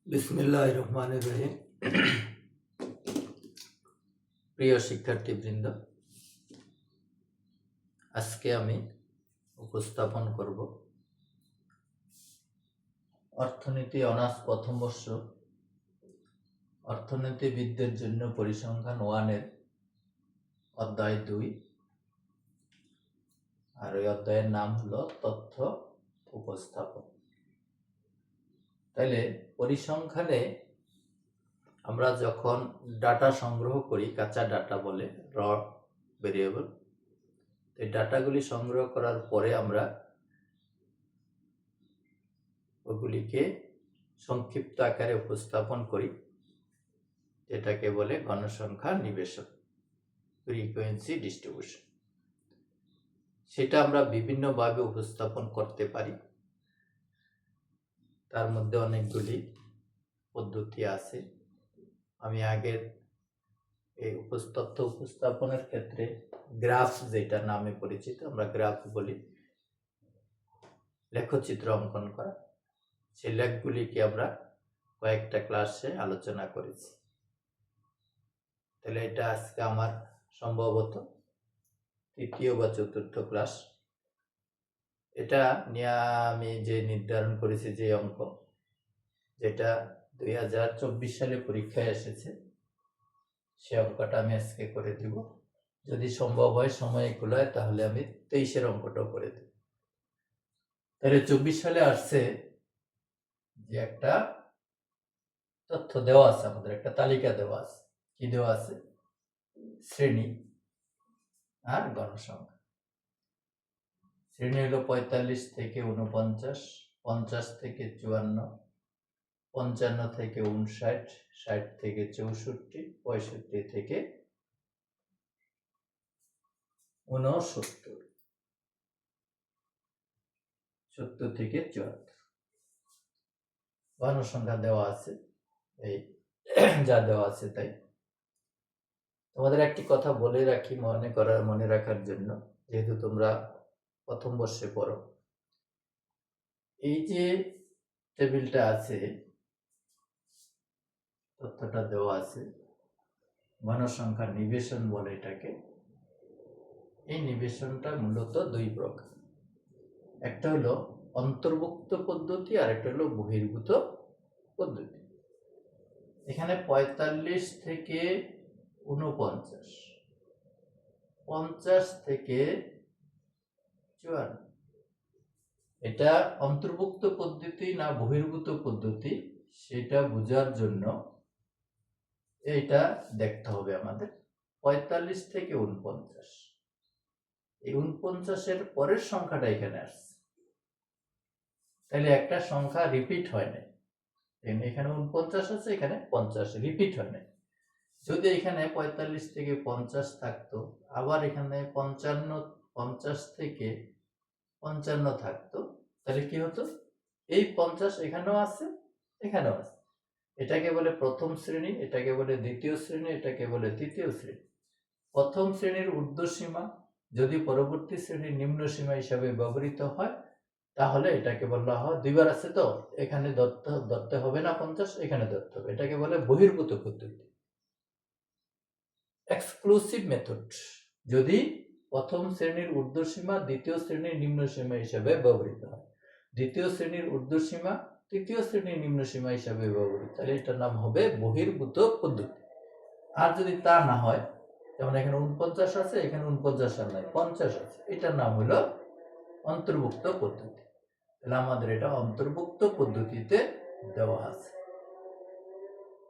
বিসমিল্লাহির রহমানির রহিম। প্রিয় শিক্ষার্থীবৃন্দ, আজকে আমি উপস্থাপন করব অর্থনীতি অনার্স প্রথম বর্ষ অর্থনীতিবিদদের জন্য পরিসংখ্যান 1 এর অধ্যায় 2, আর ওই অধ্যায়ের নাম হলো তথ্য উপস্থাপন। তাইলে পরিসংখ্যানে আমরা যখন ডাটা সংগ্রহ করি, কাঁচা ডাটা বলে, র ভেরিয়েবল, এই ডাটাগুলি সংগ্রহ করার পরে আমরা ওগুলিকে সংক্ষিপ্ত আকারে উপস্থাপন করি, যেটাকে বলে গণসংখ্যা নিবেশন, ফ্রিকোয়েন্সি ডিস্ট্রিবিউশন। সেটা আমরা বিভিন্নভাবে উপস্থাপন করতে পারি। তার মধ্যে অনেকগুলি পদ্ধতি আছে। আমি আগের এই তথ্য উপস্থাপনের ক্ষেত্রে গ্রাফ, যেটা নামে পরিচিত, আমরা গ্রাফ বলি, লেখচিত্র অঙ্কন করা, সেই লেখগুলিকে আমরা কয়েকটা ক্লাসে আলোচনা করেছি। তাহলে এটা আজকে আমার সম্ভবত 3য় বা 4র্থ ক্লাস। এটা নিয়ে আমি যে নির্ধারণ করেছি, যে অঙ্ক, যেটা 2024 সালে পরীক্ষায় এসেছে, সে অঙ্কটা আমি আজকে করে দিব। যদি সম্ভব হয়, সময় কুলায়, তাহলে আমি 23-এর অঙ্কটাও করে দেব। তাহলে 24 সালে আসছে যে একটা তথ্য দেওয়া আছে, আমাদের একটা তালিকা দেওয়া আছে। কি দেওয়া আছে? শ্রেণী আর গণসংখ্যা। শ্রেণী হলো 45 থেকে 49, 50 থেকে 54, 55 থেকে 59, 60 থেকে 64, 65 থেকে 69, 70 থেকে 74। গণসংখ্যা দেওয়া আছে, এই যা দেওয়া আছে তাই। তোমাদের একটি কথা বলে রাখি, মনে রাখার জন্য, যেহেতু তোমরা প্রথম বর্ষে পড়ো। এই যে টেবিলটা আছে, তথ্যটা দেওয়া আছে, গণসংখ্যা নিবেশন বলে এটাকে। এই নিবেশনটা মূলত 2 প্রকার। একটা হলো অন্তর্ভুক্ত পদ্ধতি, আর একটা হলো বহির্ভূত পদ্ধতি। এখানে 45 থেকে 49, 50 থেকে 54, এটা অন্তর্ভুক্ত পদ্ধতি না বহির্ভূত পদ্ধতি, সেটা বোঝার জন্য এইটা দেখতে হবে আমাদের। 45 থেকে 49, এই 49-এর পরের সংখ্যাটা এখানে আসছে, তাহলে একটা সংখ্যা রিপিট হয় না। এখানে 49 আছে, এখানে 50 রিপিট হয় না। যদি এখানে 45 থেকে 50 থাকতো, আবার এখানে 50 থেকে 55 থাকতো, তাহলে কি হতো? এই 50 এখানেও আছে, এখানেও আছে। এটাকে বলে প্রথম শ্রেণী, এটাকে বলে দ্বিতীয় শ্রেণী, এটাকে বলে তৃতীয় শ্রেণী। প্রথম শ্রেণীর ঊর্ধ্বসীমা যদি পরবর্তী শ্রেণীর নিম্ন সীমা হিসাবে ব্যবহৃত হয়, তাহলে এটাকে বলা হয়, 2বার আছে তো, এখানে ধরতে হবে না 50, এখানে ধরতে হবে। এটাকে বলে বহির্ভূত পদ্ধতি, এক্সক্লুসিভ মেথড, যদি প্রথম শ্রেণীর ঊর্ধ্বসীমা দ্বিতীয় শ্রেণীর নিম্ন সীমা হিসাবে ব্যবহৃত হয়, দ্বিতীয় শ্রেণীর ঊর্ধ্বসীমা তৃতীয় শ্রেণীর নিম্ন সীমা হিসাবে ব্যবহৃত, তাহলে এটার নাম হবে বহির্ভূত পদ্ধতি। আর যদি তা না হয়, যেমন এখানে 49 আছে, এখানে 49 আর নাই, 50 আছে, এটার নাম হলো অন্তর্ভুক্ত পদ্ধতি। তাহলে আমাদের এটা অন্তর্ভুক্ত পদ্ধতিতে দেওয়া আছে।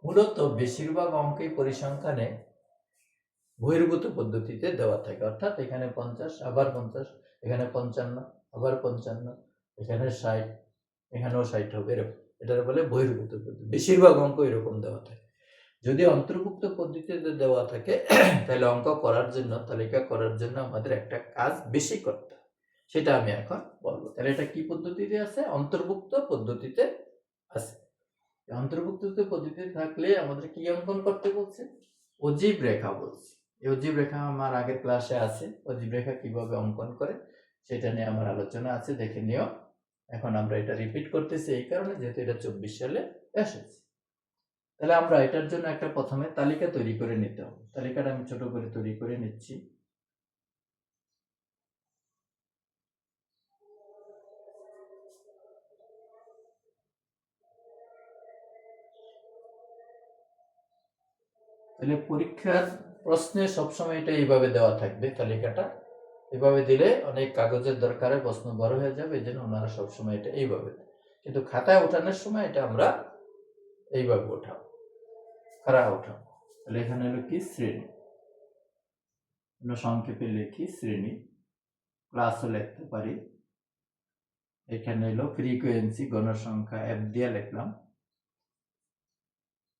মূলত বেশিরভাগ অঙ্কেই পরিসংখ্যানে বহির্ভূত পদ্ধতিতে দেওয়া থাকে, অর্থাৎ এখানে 50, আবার 50, এখানে 55, আবার 55, এখানে 60, এখানেও 60 হবে, এরকম। এটার বলে বহির্ভূত পদ্ধতি। বেশিরভাগ অঙ্ক এরকম দেওয়া থাকে। যদি অন্তর্ভুক্ত পদ্ধতিতে দেওয়া থাকে, তাহলে অঙ্ক করার জন্য, তালিকা করার জন্য আমাদের একটা কাজ বেশি করতে হয়, সেটা আমি এখন বলবো। তাহলে এটা কি পদ্ধতিতে আছে? অন্তর্ভুক্ত পদ্ধতিতে আছে। অন্তর্ভুক্ত পদ্ধতিতে থাকলে আমাদের কি অঙ্কন করতে বলছে? অজীব রেখা বলছে। এই অজীব রেখা আমার আগের ক্লাসে আছে, অজীব রেখা কিভাবে অঙ্কন করে সেটা নিয়ে আমার আলোচনা আছে, দেখে নিও। এখন আমরা এটা রিপিট করতেছি এই কারণে, যেহেতু এটা 24 সালে এসেছে। তাহলে আমরা এটার জন্য একটা প্রথমে তালিকা তৈরি করে নিতে হবে। তালিকাটা আমি ছোট করে তৈরি করে নিচ্ছি। তাহলে পরীক্ষার প্রশ্নে সবসময় এটা এইভাবে দেওয়া থাকবে, তালিকাটা এভাবে দিলে অনেক কাগজের দরকার হয়, প্রশ্ন বড় হয়ে যাবে, এই জন্য ওনারা সবসময় এটা এইভাবে দেয়। কিন্তু খাতায় ওঠানোর সময় এটা আমরা এইভাবে ওঠাবো, খাড়া ওঠাবো। তাহলে এখানে হলো কি শ্রেণী, আমরা সংক্ষেপে লিখি শ্রেণী, ক্লাসও লিখতে পারি। এখানে হলো ফ্রিকোয়েন্সি, গণসংখ্যা F দিয়ে লিখলাম।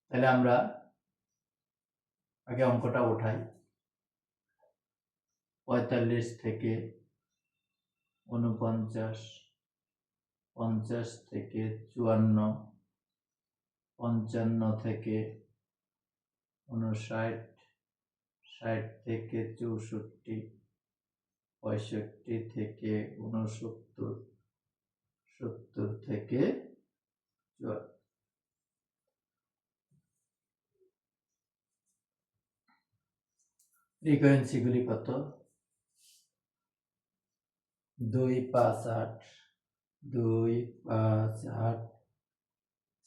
তাহলে আমরা আগে অঙ্কটা উঠাই। 45 থেকে 49, 50 থেকে 54, 55 থেকে 59, 60 থেকে 64, 65 থেকে 69, 70 থেকে 74। ফ্রিকোয়েন্সি গুলি কত? 2, 5, 8, 2, 5, 8,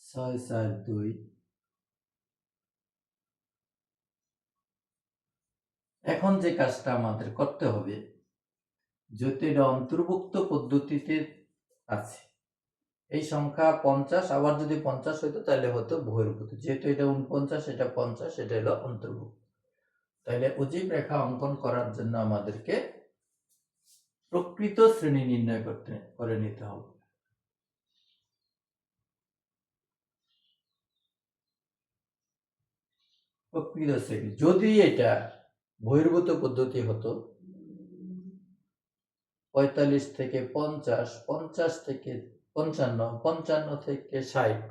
6, 4, 2। এখন যে কাজটা আমাদের করতে হবে, যেহেতু এটা অন্তর্ভুক্ত পদ্ধতিতে আছে, এই সংখ্যা 50, আবার যদি 50 হইতো তাহলে হতো বহির্ভূত। যেহেতু এটা 49, এটা 50, এটা হলো অন্তর্ভুক্ত। তাহলে অজীব রেখা অঙ্কন করার জন্য আমাদেরকে প্রকৃত শ্রেণী নির্ণয় করে নিতে হবে। প্রকৃত শ্রেণী যদি এটা বহির্ভূত পদ্ধতি হতো, 45 থেকে 50, 50 থেকে 55, 55 থেকে 60,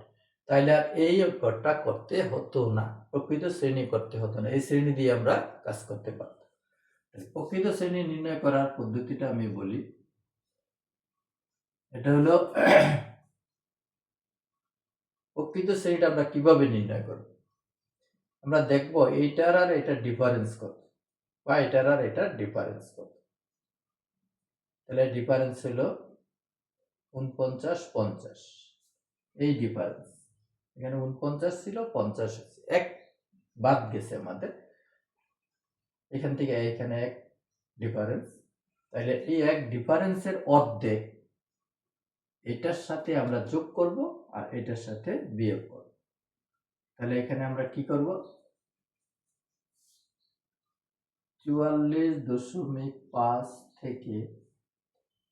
তাইলে আর এই অঙ্কটা করতে হতো না, প্রকৃত শ্রেণী করতে হতো না। এই শ্রেণী দিয়ে আমরা কাজ করতে পারতাম। প্রকৃত শ্রেণী নির্ণয় করার পদ্ধতিটা আমি বলি। এটা হলো প্রকৃত শ্রেণীটা আমরা কিভাবে নির্ণয় করব। আমরা দেখব এইটার আর এটার ডিফারেন্স কত, বা এটার আর এটার ডিফারেন্স কত। তাহলে ডিফারেন্স হলো 49, 50, এই ডিফারেন্স। এখানে 49 ছিল, 50 হয়েছে, 1 বাদ গেছে আমাদের, এখান থেকে এখানে 1 ডিফারেন্স। তাহলে এই 1 ডিফারেন্সের অর্ধেক এটার সাথে আমরা যোগ করব আর এটার সাথে বিয়োগ করব। তাহলে এখানে আমরা কি করব, 44.5 থেকে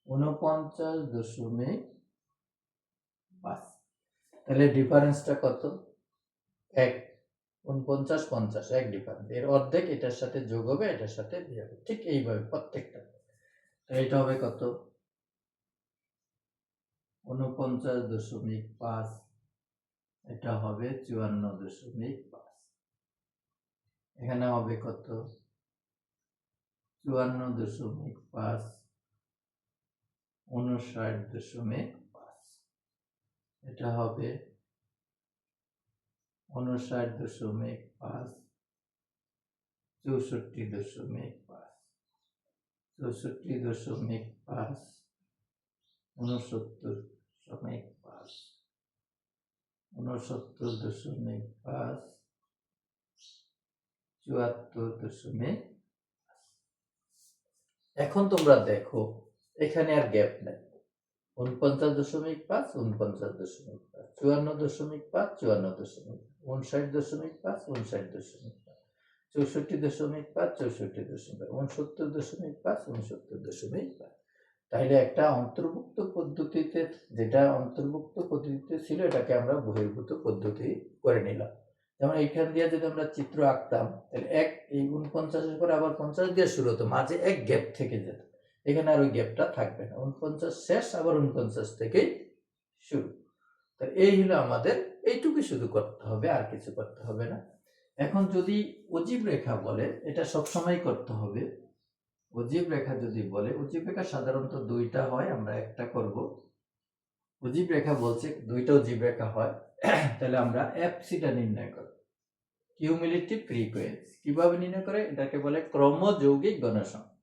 49.5। তাহলে ডিফারেন্সটা কত? 1। 49, 50, 1 ডিফারেন্স, এর অর্ধেক এটার সাথে যোগ হবে, এটার সাথে বিয়োগ হবে, ঠিক এইভাবে প্রত্যেকটা। এটা হবে কত? 49.5, এটা হবে 54.5। এখানে হবে কত? 54.5, 59.5, এটা হবে 59.5, 64.5, 64.5, 69.5, 69.5, 74.5। এখন তোমরা দেখো এখানে আর গ্যাপ নাই, 49.5, 49.5, 54.5, 54.5, 59.5, 59.5, 64.5, 64.5, 69.5, 69.5। তাইলে একটা অন্তর্ভুক্ত পদ্ধতিতে, যেটা অন্তর্ভুক্ত পদ্ধতিতে ছিল, এটাকে আমরা বহির্ভূত পদ্ধতি করে নিলাম। যেমন এইখান দিয়ে যদি আমরা চিত্র আঁকতাম, তাহলে এই 49-এর পরে আবার 50 দিয়ে শুরু হতো, মাঝে 1 গ্যাপ থেকে যেত। এখানে আর ওই গ্যাপটা থাকবে না, 49 শেষ, আবার 49 থেকেই শুরু। তাহলে এই হলো আমাদের, এইটুকু শুধু করতে হবে, আর কিছু করতে হবে না। এখন যদি অজীব রেখা বলে, এটা সবসময় করতে হবে। অজীব রেখা যদি বলে, অজীব রেখা সাধারণত 2টা হয়, আমরা একটা করব। অজীব রেখা বলছে 2টা অজীব রেখা হয়, তাহলে আমরা এফসিটা নির্ণয় করব। কিউমুলেটিভ ফ্রিকোয়েন্সি কিভাবে নির্ণয় করে? এটাকে বলে ক্রমযৌগিক গণসংখ্যা।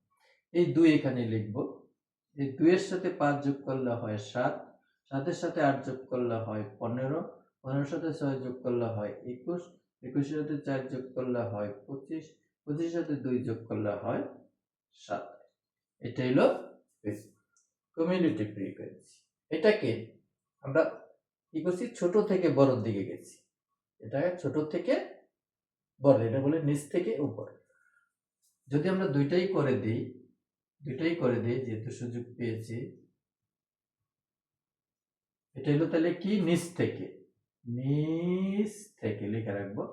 এই 2 এখানে লিখব। এই 2 এর সাথে 5 যোগ করলে হয় 7, 7 এর সাথে 8 যোগ করলে হয় 15, 15 এর সাথে 6 যোগ করলে হয় 21, 21 এর সাথে 4 যোগ করলে হয় 25, 25 এর সাথে 2 যোগ করলে হয় 7। এটা হলো কিউমুলেটিভ ফ্রিকোয়েন্সি। এটাকে আমরা কি করছি? ছোট থেকে বড়র দিকে গেছি। এটা ছোট থেকে বড়, এটা বলে নিচ থেকে উপর। যদি আমরা দুইটাই করে দিই যেহেতু সুযোগ পেয়েছি, এটা হলো তাহলে কি? নিচ থেকে লিখে রাখবো।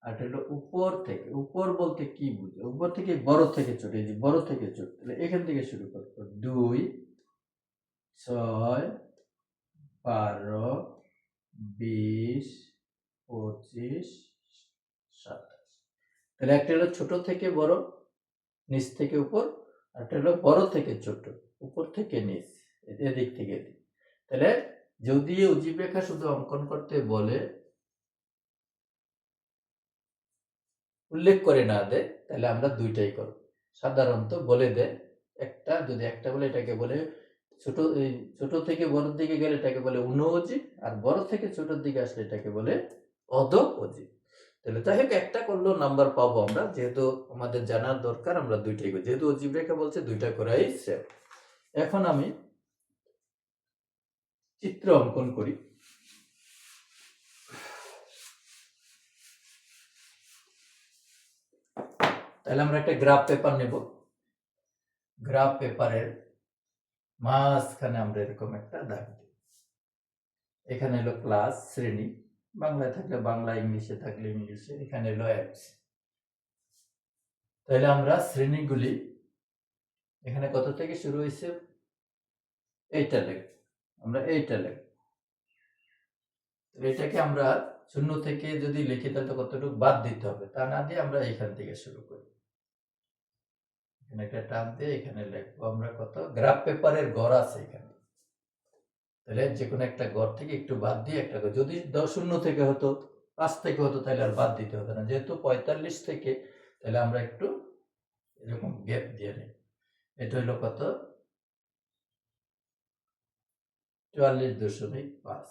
আর এটা হলো উপর থেকে। উপর বলতে কি বুঝো? উপর থেকে বড় থেকে ছোট, এই যে বড় থেকে ছোট, তাহলে এখান থেকে শুরু করবো। 2, 6, 12, 20, 25, 27। তাহলে একটা হলো ছোট থেকে বড়, নিচ থেকে উপর, আর একটা হলো বড় থেকে ছোট, উপর থেকে নিচ, এদিক থেকে এদিক। তাহলে যদি উজ্জীব রেখা শুধু অঙ্কন করতে বলে, উল্লেখ করে না দেয়, তাহলে আমরা দুইটাই করব। সাধারণত বলে দেয় একটা, যদি একটা বলে এটাকে বলে ছোট থেকে বড়র দিকে গেলে এটাকে বলে অনুঅজীব, আর বড় থেকে ছোটর দিকে আসলে এটাকে বলে অধ অজীব। তাহলে যাই হোক, একটা করলেও নাম্বার পাবো আমরা, যেহেতু আমাদের জানার দরকার আমরা দুইটাই করি, যেহেতু অজীব রেখা বলছে দুইটা করাই সেম। এখন আমি চিত্র অঙ্কন করি। তাহলে আমরা একটা গ্রাফ পেপার নেব। গ্রাফ পেপারের মাঝখানে আমরা এরকম একটা দাগ দিই। এখানে হলো ক্লাস, শ্রেণী, বাংলায় থাকলে বাংলা, ইংলিশে থাকলে ইংলিশে, এখানে হলো অ্যাপস। তাহলে আমরা শ্রেণীগুলি এখানে কত থেকে শুরু হয়েছে এইটা লিখব, আমরা এইটা লিখব। এটাকে আমরা 0 থেকে যদি লিখি তাহলে কতটুকু বাদ দিতে হবে, তা না দিয়ে আমরা এখান থেকে শুরু করি। এখানে একটা টান দিয়ে এখানে লিখবো আমরা কত। গ্রাফ পেপারের গড় আছে এখানে, তাহলে যে কোনো একটা গড় থেকে একটু বাদ দিয়ে একটা গড়, যদি 0 থেকে হতো, 5 থেকে হতো, তাহলে আর বাদ দিতে হতো না। যেহেতু 45 থেকে, তাহলে আমরা একটু এরকম গ্যাপ দিয়ে নিই। এটা হলো কত? 44.5।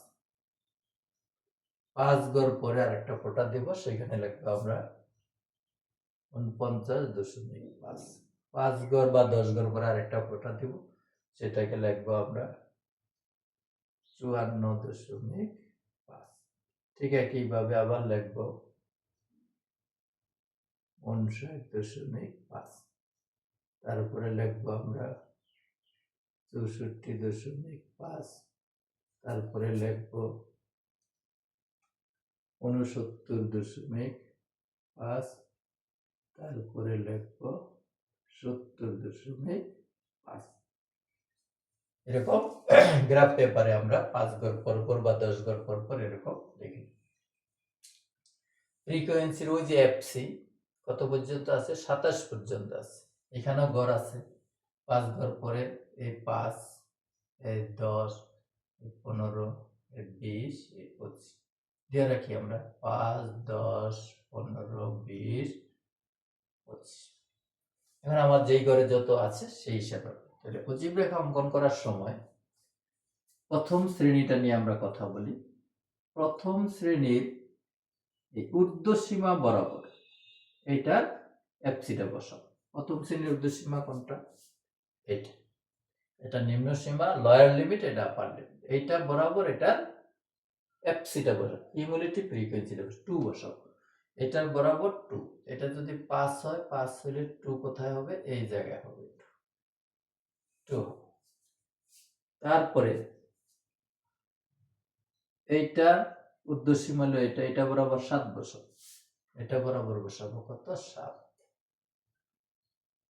5 গড় পরে আর একটা ফোঁটা দেব, সেখানে লিখবো আমরা 49.5। 5 গড় বা 10 গড় পরে আর একটা ফোঁটা দিব, সেটাকে লিখবো আমরা 54.5। ঠিক একইভাবে আবার লিখবো 59.5। তারপরে লিখবো আমরা 64.5। তারপরে লিখবো 69.5। তারপরে লিখবো 70.5। এরকম গ্রাফ পেপারে আমরা 5 গড় পর পর বা 10 গড় পর পর এরকম লিখি। ফ্রিকোয়েন্সির ওই যে এফসি কত পর্যন্ত আছে? 27 পর্যন্ত আছে। এখানেও গড় আছে, 5 গড় পরে এই 5, এই 10, এই 15, এই 20, এই 25 দিয়ে রাখি আমরা 5, 10, 15, 20, 25। এখন আমার যেই ঘরে যত আছে সেই হিসাবে। তাহলে অজীব রেখা অঙ্কন করার সময় প্রথম শ্রেণীটা নিয়ে আমরা কথা বলি। প্রথম শ্রেণীর এই ঊর্ধ্বসীমা বরাবর এইটার এফসিটা বসাবো। প্রথম শ্রেণীর ঊর্ধ্বসীমা কোনটা? এটা। এটা নিম্ন সীমা, লয়ার লিমিট, এটা আপার লিমিট। এইটা বরাবর এটার এফসিটা বসাবো, কিউমুলেটিভ ফ্রিকোয়েন্সিটা 2 বসাবো। এটার বরাবর 2। এটা যদি 5 হয়, 5 হলে 2 কোথায় হবে? এই জায়গায় হবে 2। তারপরে এইটা ঊর্ধ্বসীমা হলো এটা, এটা বরাবর 7 বসাবো। এটা বরাবর বসাবো কত? 7।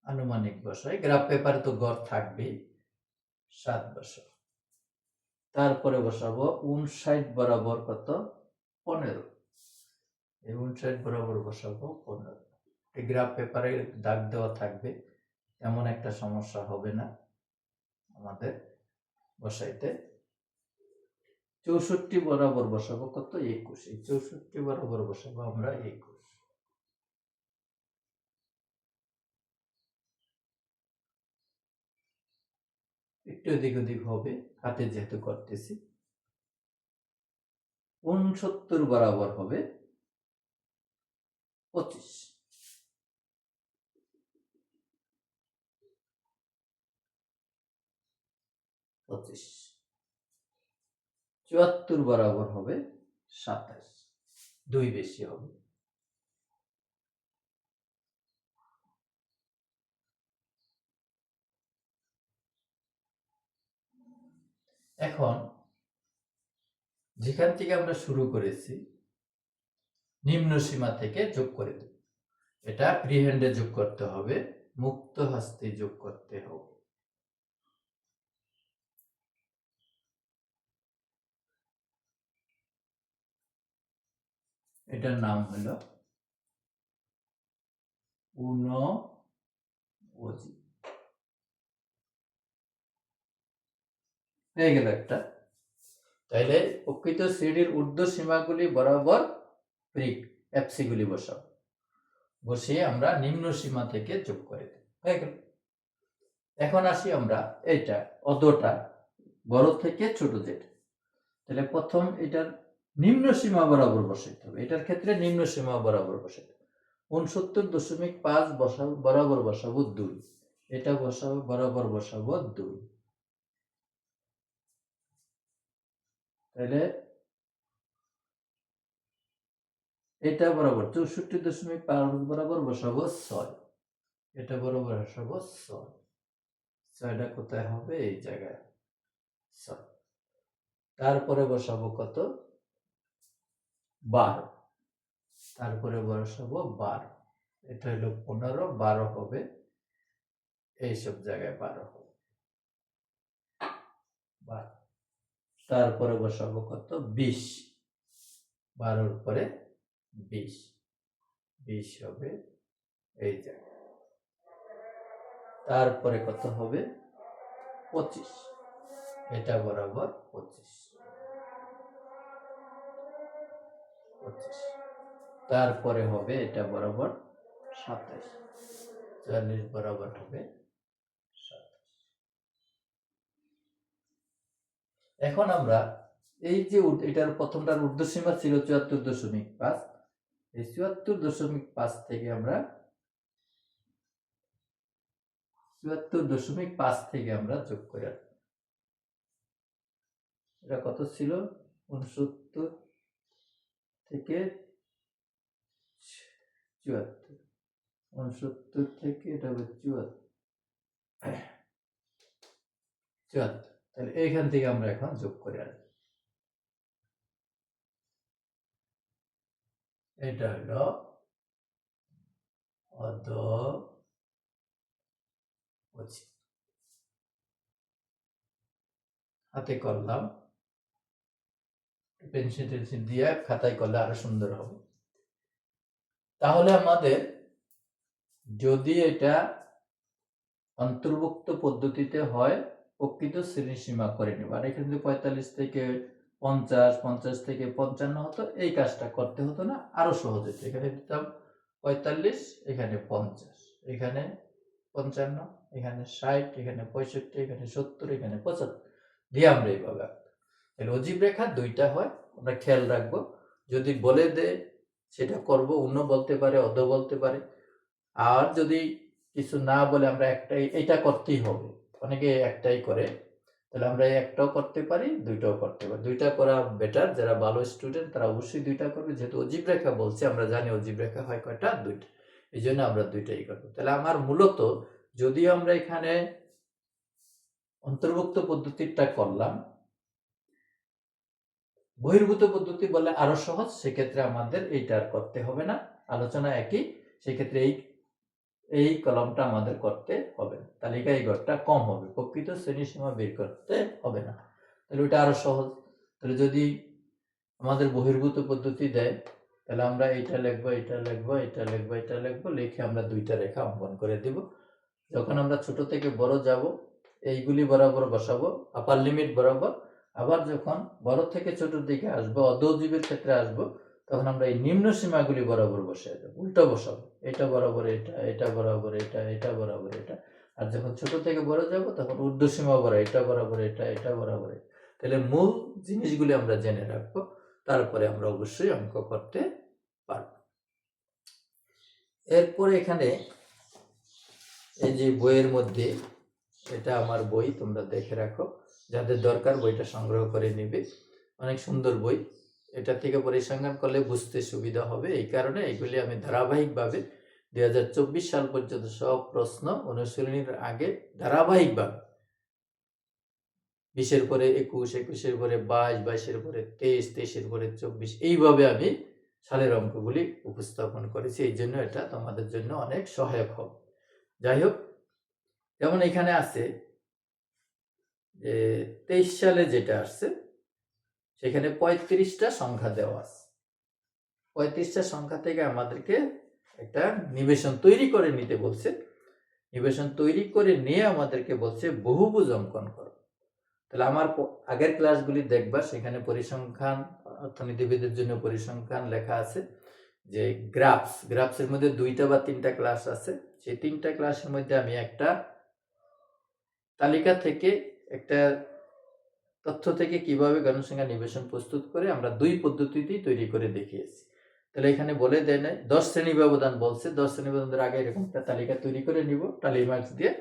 আনুমানিক বসাই, গ্রাফ পেপারে তো গড় থাকবেই। 7 বসাবো। তারপরে বসাবো 59 বরাবর কত? 15। এই 59 বরাবর বসাবো 15। এই গ্রাফ পেপারে দাগ দেওয়া থাকবে, এমন একটা সমস্যা হবে না আমাদের বসাইতে। 64 বরাবর বসাবো কত 21, এই 64 বরাবর বসাবো আমরা 21। একটু এদিক ওদিক হবে, হাতে যেহেতু করতেছি। 69 বরাবর হবে 25, 74 বরাবর হবে 27, 2 বেশি হবে। এখন যেখান থেকে আমরা শুরু করেছি নিম্ন সীমা থেকে যোগ করে দেব। এটা ফ্রি হ্যান্ডে যোগ করতে হবে, মুক্ত হস্তে যোগ করতে হবে। এটার নাম হলো উনওজি। হয়ে গেল একটা। তাইলে প্রকৃত শ্রেণীর ঊর্ধ্ব সীমাগুলি বরাবর ব্রিক এফসি গুলি বসাবো, বসিয়ে আমরা নিম্ন সীমা থেকে যোগ করে দেব। হয়ে গেল। এখন আসি আমরা এইটা অর্ধটা বড় থেকে ছোট যেটা, তাহলে প্রথম এটার নিম্ন সীমা বরাবর বসাইতে হবে। এটার ক্ষেত্রে নিম্ন সীমা বরাবর বসাইতে হবে। 69.5 বসাবো, বরাবর বসাবো 2, এটা বসাবো বরাবর বসাবো 2। তাহলে এটা বরাবর 64.5 বরাবর বসাবো 6, এটা বরাবর বসাবো 6, 6টা কোথায় হবে এই জায়গায় 6। তারপরে বসাবো কত 12, তারপরে বসাবো 12, এটা হলো 15, 12 হবে এইসব জায়গায় 12 হবে 12। তারপরে বসাবো কত 20, 12-র পরে 20, 20 হবে এই জায়গায়। তারপরে কত হবে 25, এটা বরাবর 25, 25। তারপরে হবে এটা বরাবর 27, 40 বরাবর হবে 27। এখন আমরা এই যে এটার প্রথমটার ঊর্ধ্বসীমা ছিল 74.5, এই 74.5 থেকে আমরা 74.5 থেকে আমরা যোগ করে আসবো। এটা কত ছিল 69 থেকে 74, 69 থেকে এটা হবে 74, তাহলে এইখান থেকে আমরা এখন যোগ করে আসবো। এটা হলো অধোগতি। হাতে করলাম, পেন্সিল টেন্সিল দিয়ে খাতায় করলে আরো সুন্দর হবে। তাহলে আমাদের যদি এটা অন্তর্ভুক্ত পদ্ধতিতে হয় প্রকৃত শ্রেণীসীমা করে নেব। আর এখানে 45 থেকে 50, 50 থেকে 55 হতো, এই কাজটা করতে হতো না, আরো সহজ হতো। এখানে দিতাম 45, এখানে 50, এখানে 55, এখানে 60, এখানে 65, এখানে 70, এখানে 75 দিয়ে আমরা এইভাবে তাহলে অজীব রেখা দুইটা হয়, আমরা খেয়াল রাখবো। যদি বলে দেয় সেটা করব, অন্য বলতে পারে, অধ বলতে পারে। আর যদি কিছু না বলে আমরা একটাই এটা করতেই হবে, অনেকে একটাই করে, তাহলে আমরা একটাও করতে পারি, দুইটাও করতে পারি। দুইটা করা বেটার, যারা ভালো স্টুডেন্ট তারা অবশ্যই দুইটা করবে। যেহেতু অজীব রেখা বলছে, আমরা জানি অজীব রেখা হয় কয়টা, দুইটা, এই জন্য আমরা দুইটাই করবো। তাহলে আমার মূলত যদিও আমরা এখানে অন্তর্ভুক্ত পদ্ধতিটা করলাম, বহির্ভূত পদ্ধতি বলে আরো সহজ, সেক্ষেত্রে আমাদের এইটা আর করতে হবে না, আলোচনা একই। সেক্ষেত্রে এই কলমটা আমাদের করতে হবে না, তালিকায় এই ঘরটা কম হবে, প্রকৃত শ্রেণীসীমা বের করতে হবে না। তাহলে ওইটা আরো সহজ। তাহলে যদি আমাদের বহির্ভূত পদ্ধতি দেয়, তাহলে আমরা এটা লিখবো, এটা লিখবো, এটা লিখবো, এটা লিখবো, লিখে আমরা দুইটা রেখা অঙ্কন করে দিব। যখন আমরা ছোট থেকে বড় যাব, এইগুলি বরাবর বসাবো আপার লিমিট বরাবর, আবার যখন বড় থেকে ছোটর দিকে আসবো, অর্ধ অজীবের ক্ষেত্রে আসবো, তখন আমরা এই নিম্ন সীমাগুলি বরাবর বসিয়ে দেবো, উল্টো বসাবো, এটা বরাবর এটা, এটা বরাবর এটা, এটা বরাবর এটা। আর যখন ছোট থেকে বড় যাব তখন ঊর্ধ্বসীমা বড়, এটা বরাবর এটা, এটা বরাবর এটা। তাহলে মূল জিনিসগুলি আমরা জেনে রাখবো, তারপরে আমরা অবশ্যই অঙ্ক করতে পারবো। এরপরে এখানে এই যে বইয়ের মধ্যে, এটা আমার বই, তোমরা দেখে রাখো, যাদের দরকার বইটা সংগ্রহ করে নিবে। অনেক সুন্দর বই, এটা থেকে পরিসংখ্যান করলে বুঝতে সুবিধা হবে। এই কারণে এগুলি আমি ধারাবাহিকভাবে 2024 সাল পর্যন্ত সব প্রশ্ন অনুশীলনীর আগে ধারাবাহিকভাবে 20-এর পরে 21, 21-এর পরে 22, 22-এর পরে 23, 23-এর পরে 24, এইভাবে আমি সালের অঙ্কগুলি উপস্থাপন করেছি। এই জন্য এটা তোমাদের জন্য অনেক সহায়ক হবে। যাই হোক, যেমন এখানে আছে যে 23 সালে যেটা আসছে, সেখানে 35টা সংখ্যা দেওয়া আছে। 35টা সংখ্যা থেকে আমাদেরকে একটা নিবেশন তৈরি করে নিতে বলছে। নিবেশন তৈরি করে নিয়ে আমাদেরকে বলছে বহুভুজ অঙ্কন করো। তাহলে আমার আগের ক্লাসগুলি দেখবা, সেখানে পরিসংখ্যান, অর্থনীতিবিদের জন্য পরিসংখ্যান লেখা আছে যে গ্রাফসের মধ্যে 2টা বা 3টা ক্লাস আছে। সেই 3টা ক্লাসের মধ্যে আমি একটা তালিকা থেকে, একটা তথ্য থেকে কিভাবে গণসংখ্যা নিবেশন প্রস্তুত করে আমরা 2 পদ্ধতিতেই তৈরি করে দেখিয়েছি। তাহলে এখানে বলে দেয় নাই 10 শ্রেণী ব্যবধান বলছে, 10 শ্রেণী ব্যবধানের আগে এরকম একটা তালিকা তৈরি করে নিব টালি মার্কস দিয়ে।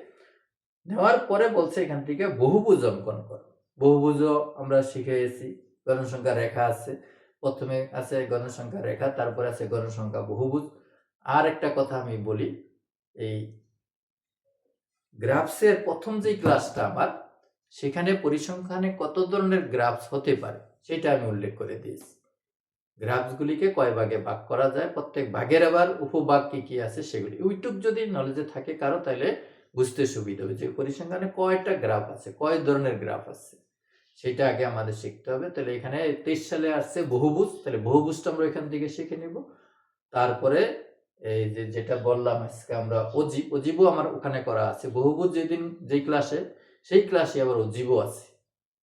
নেওয়ার পরে বলছে এখান থেকে বহুভুজ অঙ্কন করো। বহুভুজও আমরা শিখে গেছি, গণসংখ্যা রেখা আছে, প্রথমে আছে গণসংখ্যা রেখা, তারপরে আছে গণসংখ্যা বহুভুজ। আর একটা কথা আমি বলি, এই গ্রাফসের প্রথম যে ক্লাসটা আমার, সেখানে পরিসংখ্যানে কত ধরনের গ্রাফস হতে পারে সেটা আমি উল্লেখ করে দিয়েছি। গ্রাফসগুলিকে কয় ভাগে ভাগ করা যায়, প্রত্যেক ভাগের আবার উপভাগ কি কি আছে সেগুলি, ওইটুক যদি নলেজে থাকে কারো, তাহলে বুঝতে সুবিধা হবে যে পরিসংখ্যানে কয়টা গ্রাফ আছে, কয় ধরনের গ্রাফ আছে, সেটা আগে আমাদের শিখতে হবে। তাহলে এখানে 23 সালে আসছে বহুভুজ, তাহলে বহুভুজটা আমরা এখান থেকে শিখে নিব। তারপরে এই যে যেটা বললাম আজকে আমরা অজীবও আমার ওখানে করা আছে। বহুভুজ যেদিন যেই ক্লাসে, সেই ক্লাসে আবার অজীবও আছে।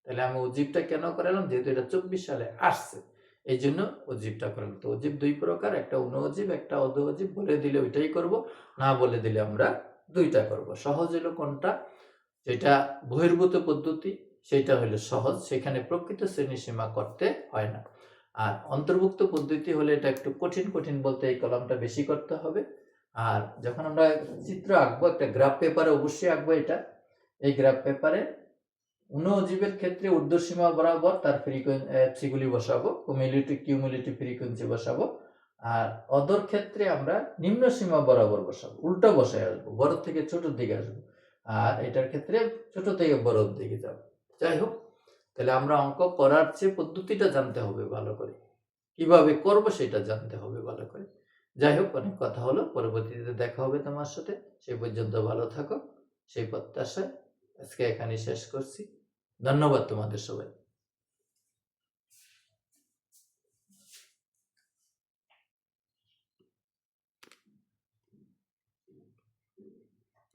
তাহলে আমি অজীবটা কেন করালাম, যেহেতু এটা 24 সালে আসছে, এই জন্য অজীবটা করালাম। তো অজীব 2 প্রকার, একটা অনুঅজীব, একটা অর্ধ অজীব। বলে দিলে ওইটাই করব, না বলে দিলে আমরা 2টা করব। সহজ হলো কোনটা, যেটা বহির্ভূত পদ্ধতি, সেটা হলো সহজ, সেখানে প্রকৃত শ্রেণীসীমা করতে হয় না। আর অন্তর্ভুক্ত পদ্ধতি হলে এটা একটু কঠিন বলতে এই কলামটা বেশি করতে হবে। আর যখন আমরা চিত্র আঁকবো, একটা গ্রাফ পেপারে অবশ্যই আঁকবো এটা। এই গ্রাফ পেপারে অনুঅজীবের ক্ষেত্রে ঊর্ধ্বসীমা বরাবর তার ফ্রিকোয়েন্সিগুলি বসাবো, কিউমুলেটিভ ফ্রিকোয়েন্সি বসাবো। আর অদর ক্ষেত্রে আমরা নিম্ন সীমা বরাবর বসাবো, উল্টো বসায় আসবো, বড় থেকে ছোটর দিকে আসবো। আর এটার ক্ষেত্রে ছোট থেকে বড়র দিকে যাবো। যাই হোক, তাহলে আমরা অঙ্ক করার চেয়ে পদ্ধতিটা জানতে হবে ভালো করে, কিভাবে করব সেটা জানতে হবে ভালো করে। যাই হোক, অনেক কথা হলো, পরবর্তীতে দেখা হবে তোমার সাথে। সেই পর্যন্ত ভালো থাকো, সেই প্রত্যাশায় আজকে এখানে শেষ করছি। ধন্যবাদ তোমাদের সবাই।